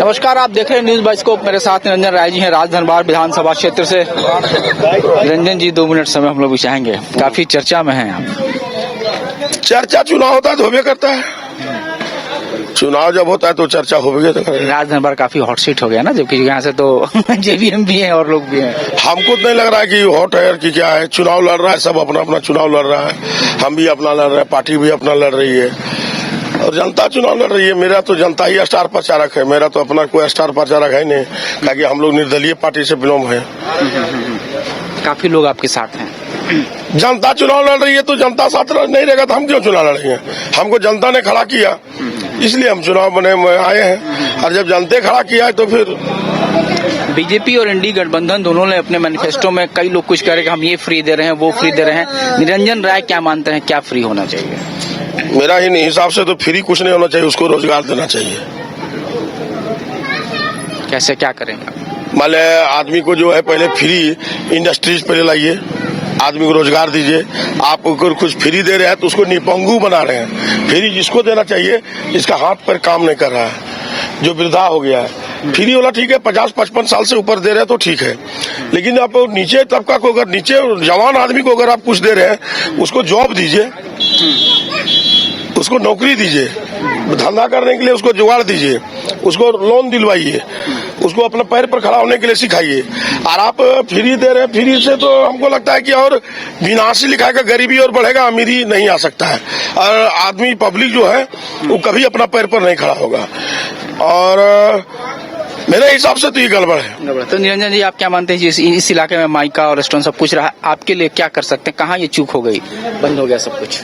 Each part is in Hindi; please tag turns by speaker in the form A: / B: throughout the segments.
A: नमस्कार, आप देख रहे हैं न्यूज बाइस्कोप। मेरे साथ निरंजन राय जी हैं, राजधनबाद विधानसभा क्षेत्र से। निरंजन जी 2 मिनट समय हम लोग चाहेंगे, काफी चर्चा में हैं आप।
B: चर्चा चुनाव होता है तो होबे करता है, चुनाव जब होता है तो चर्चा होबे करता है।
A: राजधनबाद काफी हॉट सीट हो गया ना, जबकि यहाँ से तो जेवीएम भी है और लोग भी हैं।
B: हमको नहीं लग रहा है कि हॉट है कि क्या है। चुनाव लड़ रहा है, सब अपना अपना चुनाव लड़ रहा है। हम भी अपना लड़ रहे हैं, पार्टी भी अपना लड़ रही है और जनता चुनाव लड़ रही है। मेरा तो जनता ही स्टार प्रचारक है, मेरा तो अपना कोई स्टार प्रचारक है नहीं, ताकि हम लोग निर्दलीय पार्टी से बिलोंग है।
A: काफी लोग आपके साथ हैं।
B: जनता चुनाव लड़ रही है तो जनता साथ नहीं रहेगा तो हम क्यों चुनाव लड़ेंगे। हमको जनता ने खड़ा किया, इसलिए हम चुनाव बने आए हैं। और जब जनता खड़ा किया है तो फिर
A: बीजेपी और एनडीए गठबंधन दोनों ने अपने मैनिफेस्टो में कई लोग कुछ कह रहे हैं कि हम ये फ्री दे रहे हैं, वो फ्री दे रहे हैं। निरंजन राय क्या मानते हैं, क्या फ्री होना चाहिए?
B: मेरा ही हिसाब से तो फ्री कुछ नहीं होना चाहिए, उसको रोजगार देना चाहिए।
A: कैसे, क्या करेंगे?
B: मान ले आदमी को जो है पहले फ्री इंडस्ट्रीज पहले लाइए, आदमी को रोजगार दीजिए। आप अगर कुछ फ्री दे रहे हैं तो उसको निपंगू बना रहे हैं। फ्री जिसको देना चाहिए जिसका हाथ पर काम नहीं कर रहा है, जो वृद्धा हो गया है, फ्री वाला ठीक है। 50-55 साल से ऊपर दे रहे हैं तो ठीक है, लेकिन आप नीचे तबका को, अगर नीचे जवान आदमी को अगर आप कुछ दे रहे हैं, उसको जॉब दीजिए, उसको नौकरी दीजिए, धंधा करने के लिए उसको जुगाड़ दीजिए, उसको लोन दिलवाइए, उसको अपने पैर पर खड़ा होने के लिए सिखाइए। और आप फ्री दे रहे हैं, फ्री से तो हमको लगता है कि और विनाशी लिखाएगा, गरीबी और बढ़ेगा, अमीरी नहीं आ सकता है। और आदमी पब्लिक जो है वो कभी अपना पैर पर नहीं खड़ा होगा। और मेरे हिसाब से तो ये गड़बड़ है।
A: तो निरंजन जी, आप क्या मानते हैं जी, इस इलाके में माइका और रेस्टोरेंट सब कुछ रहा, आपके लिए क्या कर सकते हैं? कहाँ ये चूक हो गई, बंद हो गया सब कुछ?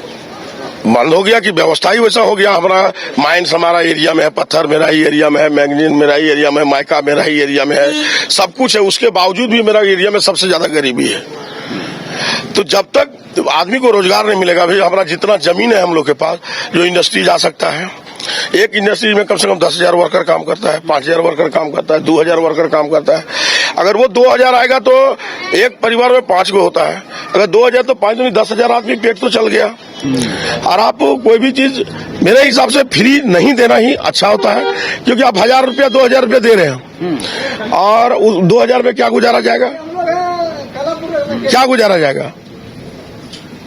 B: बंद हो गया कि व्यवस्था ही वैसा हो गया। हमारा माइंस हमारा एरिया में है, पत्थर मेरा ही एरिया में है, मैगजीन मेरा ही एरिया में है, माइका मेरा ही एरिया में है, सब कुछ है। उसके बावजूद भी मेरा एरिया में सबसे ज्यादा गरीबी है। तो जब तक आदमी को रोजगार नहीं मिलेगा, भाई हमारा जितना जमीन है हम लोग के पास, जो इंडस्ट्री जा सकता है, एक इंडस्ट्री में कम से कम 10,000 वर्कर काम करता है, 5,000 वर्कर काम करता है, 2,000 वर्कर काम करता है। अगर वो 2,000 आएगा तो एक परिवार में 5 को होता है। अगर 2,000 तो 5 दूनी 10,000 आदमी पेट तो चल गया। और आप कोई भी चीज मेरे हिसाब से फ्री नहीं देना ही अच्छा होता है, क्योंकि आप 1,000 रुपया 2,000 रुपया दे रहे हैं और उस 2,000 में क्या गुजारा जाएगा, क्या गुजारा जाएगा?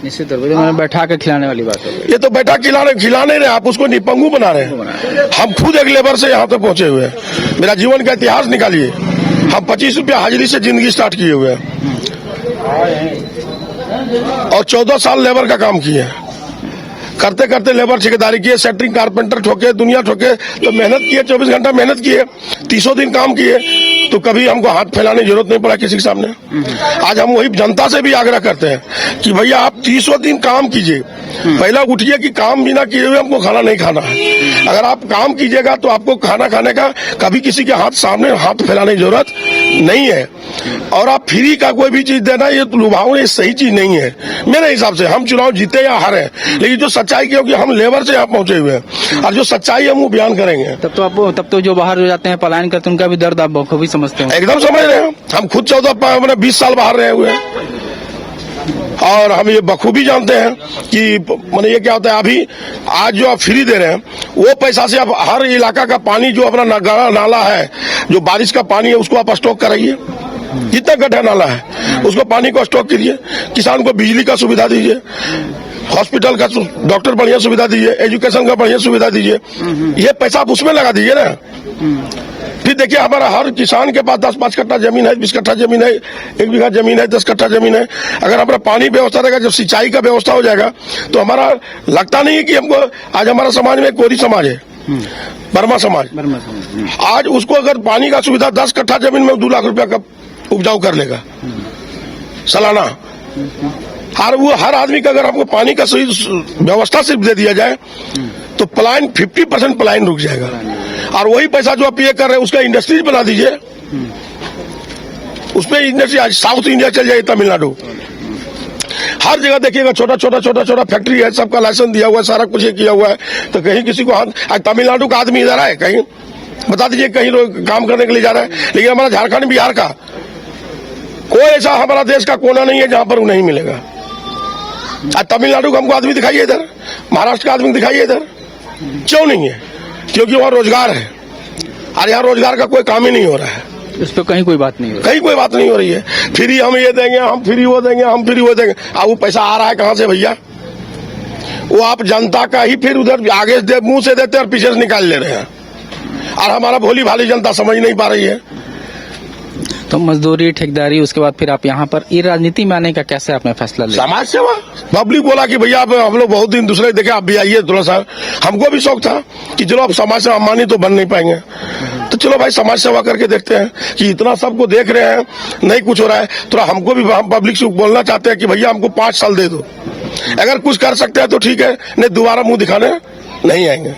A: निश्चित तौर पर मैंने बैठा के खिलाने वाली बात है।
B: ये तो बैठा खिला नहीं रहे, आप उसको निपंगू बना रहे हैं। हम खुद एक लेबर से यहाँ तक पहुंचे हुए हैं। मेरा जीवन का इतिहास निकालिए, हम 25 रुपया हाजिरी से जिंदगी स्टार्ट किए हुए हैं और 14 साल लेबर का काम किए। करते करते लेबर ठेकेदारी किए, सेटरिंग कारपेंटर ठोके, दुनिया ठोके, तो मेहनत किए, 24 घंटा मेहनत किए, 30 दिन काम किए, तो कभी हमको हाथ फैलाने की जरूरत नहीं पड़ा किसी के सामने। आज हम वही जनता से भी आग्रह करते हैं कि भैया आप 30 दिन काम कीजिए, पहला उठिए कि काम बिना किए हुए हमको खाना नहीं खाना है। अगर आप काम कीजिएगा तो आपको खाना खाने का कभी किसी के सामने हाथ फैलाने की जरूरत नहीं है। और आप फ्री का कोई भी चीज देना, ये लुभावना, ये सही चीज नहीं है मेरे हिसाब से। हम चुनाव जीते या हारे, लेकिन जो सच्चाई की, क्योंकि हम लेबर से यहाँ पहुंचे हुए हैं और जो सच्चाई हम वो बयान करेंगे।
A: तब तो जो बाहर हो जाते हैं, पलायन करते हैं, उनका भी दर्द आप बखूबी समझते हैं।
B: एकदम समझ रहे हैं। हम खुद 20 साल बाहर रहे हुए हैं और हम ये बखूबी जानते हैं कि मैंने ये क्या होता है। अभी आज जो आप फ्री दे रहे हैं, वो पैसा से आप हर इलाका का पानी जो अपना नाला है, जो बारिश का पानी है, उसको आप स्टॉक कराइए। जितना गड्ढा नाला है उसको पानी को स्टॉक कीजिए। किसान को बिजली का सुविधा दीजिए, हॉस्पिटल का डॉक्टर बढ़िया सुविधा दीजिए, एजुकेशन का बढ़िया सुविधा दीजिए। ये पैसा आप उसमें लगा दीजिए ना। फिर देखिए, हमारा हर किसान के पास 10-5 कट्ठा जमीन है, 20 कट्ठा जमीन है, 1 बीघा जमीन है, 10 कट्ठा जमीन है। अगर हमारा पानी व्यवस्था रहेगा, जब सिंचाई का व्यवस्था हो जाएगा, तो हमारा लगता नहीं है कि हमको, आज हमारा समाज में कोरी समाज है, बर्मा समाज, आज उसको अगर पानी का सुविधा 10 कट्ठा जमीन में 2 लाख रुपया का उपजाऊ कर लेगा सालाना। और वो हर आदमी का अगर आपको पानी का सही व्यवस्था सिर्फ दे दिया जाए तो पलायन 50% पलायन रुक जाएगा। और वही पैसा जो आप ये कर रहे हैं उसका इंडस्ट्रीज बना दीजिए, उसमें इंडस्ट्री, साउथ इंडिया चल जाए, तमिलनाडु, हर जगह देखिएगा छोटा छोटा फैक्ट्री है, सबका लाइसेंस दिया हुआ है, सारा कुछ किया हुआ है। तो कहीं किसी को आज तमिलनाडु का आदमी इधर आए, कहीं बता दीजिए, कहीं लोग काम करने के लिए जा रहा है। लेकिन हमारा झारखंड बिहार का कोई ऐसा हमारा देश का कोना नहीं है जहां पर वो नहीं मिलेगा। आज तमिलनाडु का हमको आदमी दिखाइए इधर, महाराष्ट्र का आदमी दिखाइए इधर, क्यों नहीं है? क्योंकि वहां रोजगार है। और यहाँ रोजगार का कोई काम ही नहीं हो रहा है,
A: इस पे कहीं कोई बात नहीं हो
B: कहीं कोई बात नहीं हो रही है। फ्री हम ये देंगे, हम फ्री वो देंगे, हम फ्री वो देंगे। अब वो पैसा आ रहा है कहाँ से भैया? वो आप जनता का ही फिर उधर आगे मुंह से देते और पीछे से निकाल ले रहे हैं, और हमारा भोली भाली जनता समझ नहीं पा रही है।
A: तो मजदूरी, ठेकेदारी, उसके बाद फिर आप यहाँ पर ये राजनीति में आने का कैसे आपने फैसला लिया?
B: समाज सेवा, पब्लिक बोला कि भैया हम लोग बहुत दिन दूसरे देखे, आप भी आइए थोड़ा सा। हमको भी शौक था कि चलो अब समाज सेवा मानी तो बन नहीं पाएंगे, तो चलो भाई समाज सेवा करके देखते हैं कि इतना सबको देख रहे हैं, नहीं कुछ हो रहा है, थोड़ा हमको भी हम पब्लिक से बोलना चाहते हैं कि भैया हमको 5 साल दे दो, अगर कुछ कर सकते हैं तो ठीक है, नहीं दोबारा मुंह दिखाने नहीं आएंगे।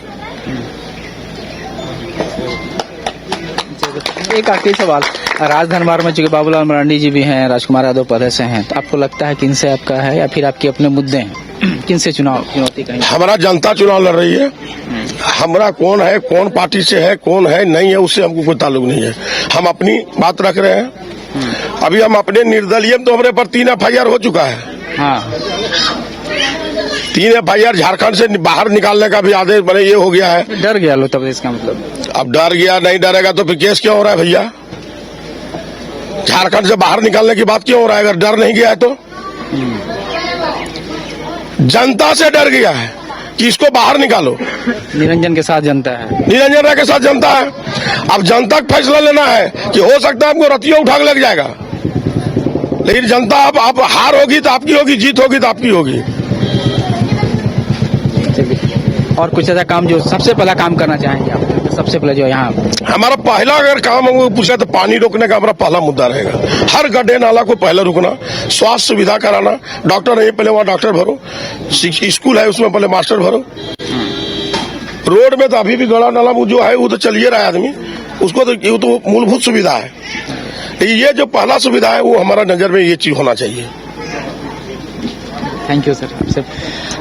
A: एक आखिरी सवाल, राजधनवार में चूंकि बाबूलाल मरांडी जी भी हैं, राजकुमार यादव पहले से हैं, तो आपको लगता है कि इनसे आपका है या फिर आपके अपने मुद्दे हैं? किनसे चुनौती कहेंगे?
B: हमारा जनता चुनाव लड़ रही है, हमारा कौन है, कौन पार्टी से है, कौन है नहीं है, उससे हमको कोई ताल्लुक नहीं है। हम अपनी बात रख रहे हैं। अभी हम अपने निर्दलीय तो हमारे पर 3 FIR हो चुका है।
A: हाँ,
B: 3 FIR झारखंड से बाहर निकालने का भी आदेश बने, ये हो गया है।
A: डर गया लो तब इसका मतलब?
B: अब डर गया, नहीं डरेगा तो फिर केस क्यों हो रहा है भैया? झारखंड से बाहर निकालने की बात क्यों हो रहा है अगर डर नहीं गया है तो? जनता से डर गया है कि इसको बाहर निकालो।
A: निरंजन के साथ जनता है,
B: निरंजन राय के साथ जनता है। अब जनता का फैसला लेना है कि हो सकता है हमको रतियों उठा के लग जाएगा, लेकिन जनता अब हार होगी तो आपकी होगी, जीत होगी तो आपकी होगी।
A: और कुछ ऐसा काम जो सबसे पहला काम करना चाहेंगे आप? सबसे पहले जो यहाँ
B: हमारा पहला अगर काम हमको पूछा तो पानी रोकने का हमारा पहला मुद्दा रहेगा। हर गड्ढे नाला को पहले रुकना, स्वास्थ्य सुविधा कराना, डॉक्टर नहीं पहले वहाँ डॉक्टर भरो, स्कूल है उसमें पहले मास्टर भरो। रोड में तो अभी भी गड़ा नाला जो है वो तो चलिए रहा है आदमी, उसको तो मूलभूत सुविधा है। ये जो पहला सुविधा है वो हमारा नजर में ये चीज होना चाहिए।
A: Thank you sir. आपसे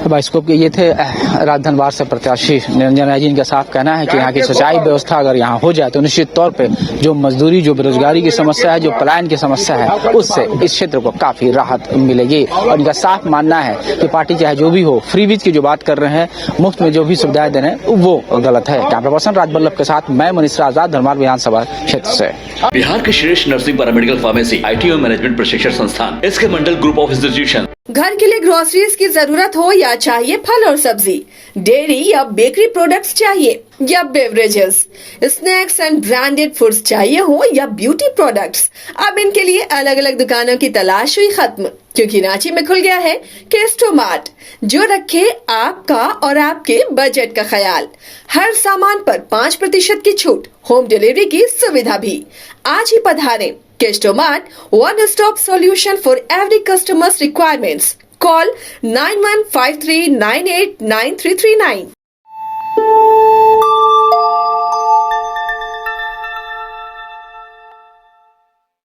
A: बाइस्कोप के ये थे राजधनवार से प्रत्याशी निरंजन राय जी। इनका साफ कहना है कि यहाँ की सिंचाई व्यवस्था अगर यहाँ हो जाए तो निश्चित तौर पे जो मजदूरी, जो बेरोजगारी की समस्या है, जो पलायन की समस्या है, उससे इस क्षेत्र को काफी राहत मिलेगी। और इनका साफ मानना है कि पार्टी चाहे जो भी हो, फ्री बीज की जो बात कर रहे हैं, मुफ्त में जो भी सुविधाएं दे रहे हैं, वो गलत है। कैमरा पर्सन राजबल्लभ के साथ मैं मनीष आजाद, धनवार विधानसभा क्षेत्र से।
C: बिहार के श्रेष्ठ नर्सिंग पैरामेडिकल फार्मेसी IT और मैनेजमेंट प्रशिक्षण संस्थान, इसके मंडल ग्रुप ऑफ इंस्टीट्यूशन।
D: घर के लिए ग्रोसरीज की जरूरत हो या चाहिए फल और सब्जी, डेयरी या बेकरी प्रोडक्ट्स चाहिए या beverages, snacks and branded foods चाहिए हो या ब्यूटी प्रोडक्ट्स, अब इनके लिए अलग अलग दुकानों की तलाश हुई खत्म, क्योंकि रांची में खुल गया है केस्टो मार्ट, जो रखे आपका और आपके बजट का ख्याल। हर सामान पर 5% की छूट, होम डिलीवरी की सुविधा भी। आज ही पधारें। Kesto mart, one stop solution for every customer's requirements. Call 9153989339.